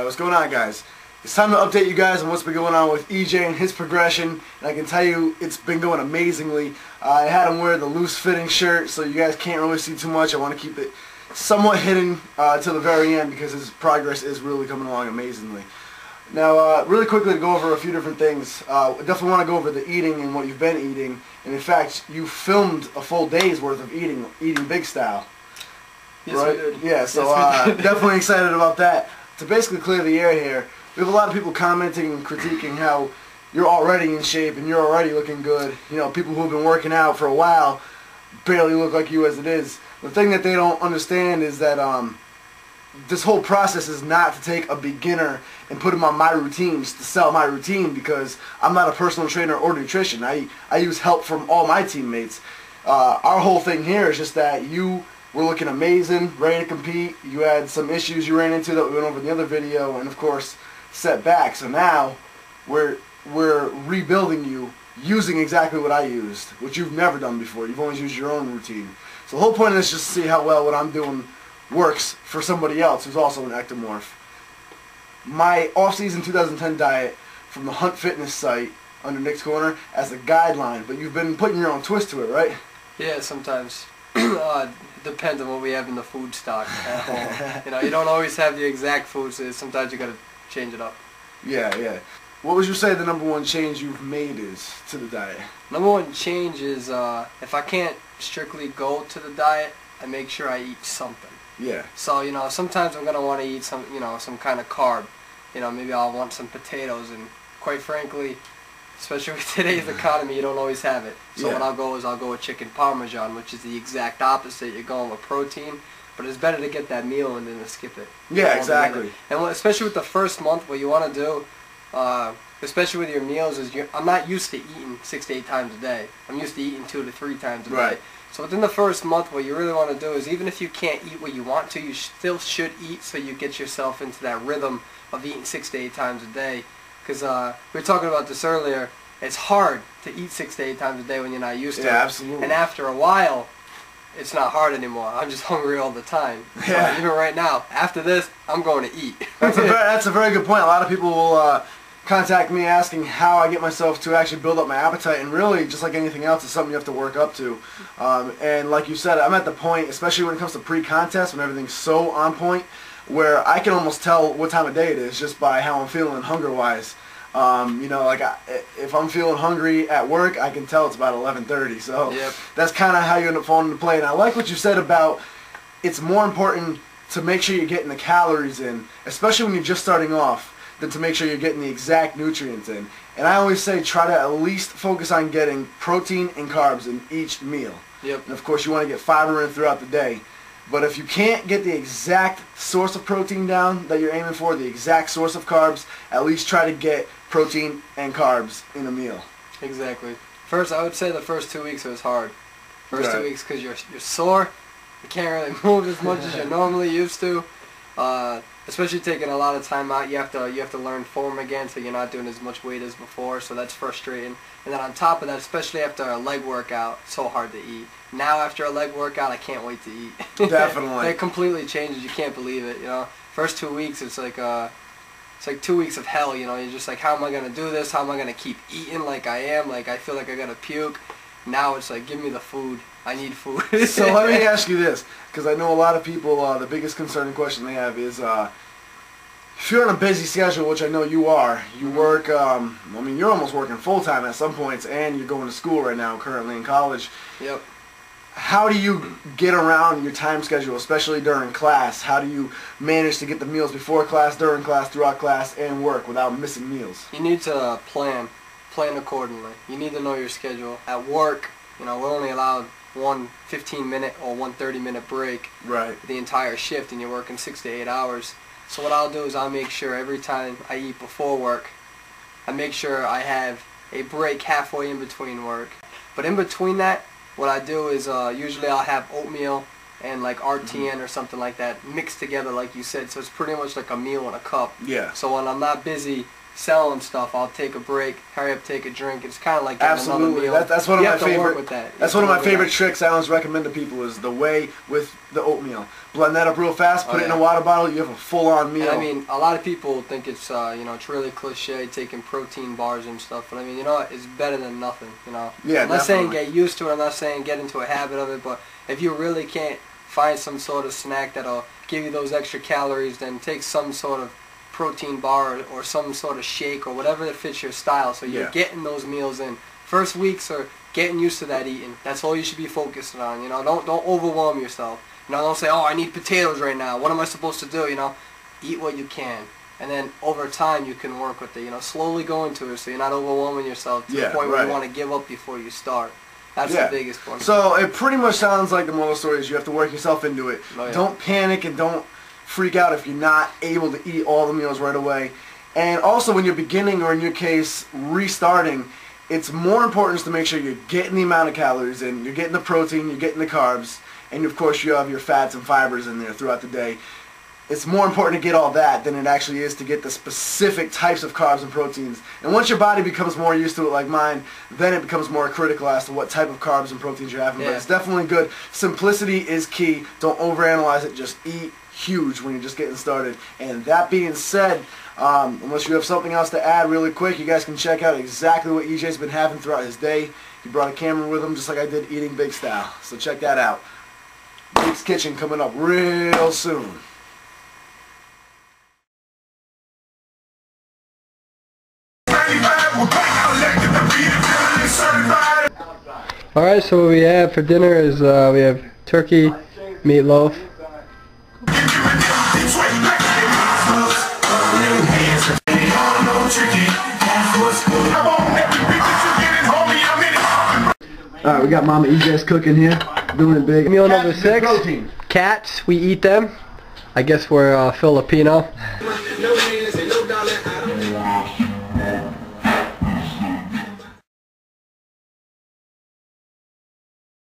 What's going on, guys? It's time to update you guys on what's been going on with EJ and his progression, and I can tell you it's been going amazingly. I had him wear the loose-fitting shirt, so you guys can't really see too much. I want to keep it somewhat hidden till the very end because his progress is really coming along amazingly. Now, really quickly to go over a few different things. Definitely want to go over the eating and what you've been eating, and in fact, you filmed a full day's worth of eating big style. Yes, right? we did. Yeah, so definitely excited about that. To basically clear the air here, we have a lot of people commenting and critiquing how you're already in shape and you're already looking good. You know, people who have been working out for a while barely look like you as it is. The thing that they don't understand is that this whole process is not to take a beginner and put him on my routines to sell my routine, because I'm not a personal trainer or nutrition. I use help from all my teammates. Our whole thing here is just that you were looking amazing, ready to compete. You had some issues you ran into that we went over in the other video, and of course, setback. So now we're rebuilding you using exactly what I used, which you've never done before. You've always used your own routine. So the whole point of this is just to see how well what I'm doing works for somebody else who's also an ectomorph. My off-season 2010 diet from the Hunt Fitness site under Nick's Corner as a guideline, but you've been putting your own twist to it, right? Yeah, sometimes. Depends on what we have in the food stock at home. You know, you don't always have the exact foods, so sometimes you gotta change it up. Yeah. What would you say the number one change you've made is to the diet? Number one change is if I can't strictly go to the diet, I make sure I eat something. Yeah. So, you know, sometimes I'm gonna want to eat some kind of carb. You know, maybe I'll want some potatoes, and quite frankly, especially with today's economy, you don't always have it. So yeah. what I'll go with chicken parmesan, which is the exact opposite. You're going with protein, but it's better to get that meal and then to skip it. Yeah, exactly. And especially with the first month, what you want to do, especially with your meals, is I'm not used to eating 6 to 8 times a day. I'm used to eating 2 to 3 times a day. So within the first month, what you really want to do is, even if you can't eat what you want to, you still should eat, so you get yourself into that rhythm of eating 6 to 8 times a day. Because we were talking about this earlier, it's hard to eat 6 to 8 times a day when you're not used to it. Yeah, absolutely. And after a while, it's not hard anymore. I'm just hungry all the time. So Yeah. even right now, after this, I'm going to eat. That's a very good point. A lot of people will contact me asking how I get myself to actually build up my appetite, and really, just like anything else, it's something you have to work up to. And like you said, I'm at the point, especially when it comes to pre-contest, when everything's so on point, where I can almost tell what time of day it is just by how I'm feeling hunger-wise. You know, like if I'm feeling hungry at work, I can tell it's about 11:30. So yep. That's kind of how you end up falling into play. And I like what you said about it's more important to make sure you're getting the calories in, especially when you're just starting off, than to make sure you're getting the exact nutrients in. And I always say try to at least focus on getting protein and carbs in each meal. Yep. And of course you want to get fiber in throughout the day. But if you can't get the exact source of protein down that you're aiming for, the exact source of carbs, at least try to get protein and carbs in a meal. Exactly. First, I would say the first 2 weeks it was hard. First Right. 2 weeks because you're sore, you can't really move as much as you're normally used to. Especially taking a lot of time out, you have to learn form again, so you're not doing as much weight as before. So that's frustrating. And then on top of that, especially after a leg workout, it's so hard to eat. Now after a leg workout, I can't wait to eat. Definitely. It completely changes. You can't believe it. You know, first 2 weeks it's like 2 weeks of hell. You know, you're just like, how am I gonna do this? How am I gonna keep eating like I am? Like I feel like I gotta puke. Now it's like, give me the food. I need food. So let me ask you this, because I know a lot of people, the biggest concerning question they have is, if you're on a busy schedule, which I know you are, you work, I mean, you're almost working full-time at some points, and you're going to school right now, currently in college. Yep. How do you get around your time schedule, especially during class? How do you manage to get the meals before class, during class, throughout class, and work without missing meals? You need to plan accordingly. You need to know your schedule. At work, you know, we're only allowed one 15-minute or one 30-minute break the entire shift, and you're working 6 to 8 hours. So what I'll do is I'll make sure every time I eat before work, I make sure I have a break halfway in between work. But in between that, what I do is usually I'll have oatmeal and like RTN or something like that mixed together, like you said. So it's pretty much like a meal in a cup. Yeah. So when I'm not busy selling stuff, I'll take a break, hurry up, take a drink. It's kind of like getting absolutely. Another meal. That's one of my favorite. With that. That's one of my favorite tricks I always recommend to people is the whey with the oatmeal. Blend that up real fast, put it in a water bottle. You have a full-on meal. And I mean, a lot of people think it's you know, it's really cliche taking protein bars and stuff, but I mean, you know, it's better than nothing. You know. Yeah, I'm not saying get used to it. I'm not saying get into a habit of it, but if you really can't find some sort of snack that'll give you those extra calories, then take some sort of protein bar or some sort of shake or whatever that fits your style, so you're getting those meals in. First weeks are getting used to that eating. That's all you should be focusing on. You know, don't overwhelm yourself. You know, don't say, oh, I need potatoes right now. What am I supposed to do? You know, eat what you can, and then over time you can work with it. You know, slowly go into it so you're not overwhelming yourself to the point where you want to give up before you start. That's the biggest one. So it pretty much sounds like the moral story is you have to work yourself into it. Don't panic and don't freak out if you're not able to eat all the meals right away. And also when you're beginning, or in your case, restarting, it's more important to make sure you're getting the amount of calories in, you're getting the protein, you're getting the carbs, and of course you have your fats and fibers in there throughout the day. It's more important to get all that than it actually is to get the specific types of carbs and proteins. And once your body becomes more used to it like mine, then it becomes more critical as to what type of carbs and proteins you're having. But it's definitely good. Simplicity is key. Don't overanalyze it. Just eat huge when you're just getting started. And that being said, unless you have something else to add really quick, you guys can check out exactly what EJ's been having throughout his day. He brought a camera with him just like I did eating big style. So check that out. Big's Kitchen coming up real soon. Alright, so what we have for dinner is we have turkey, meatloaf. Alright, we got Mama EJ's cooking here, doing it big. Meal number 6, cats, we eat them. I guess we're Filipino.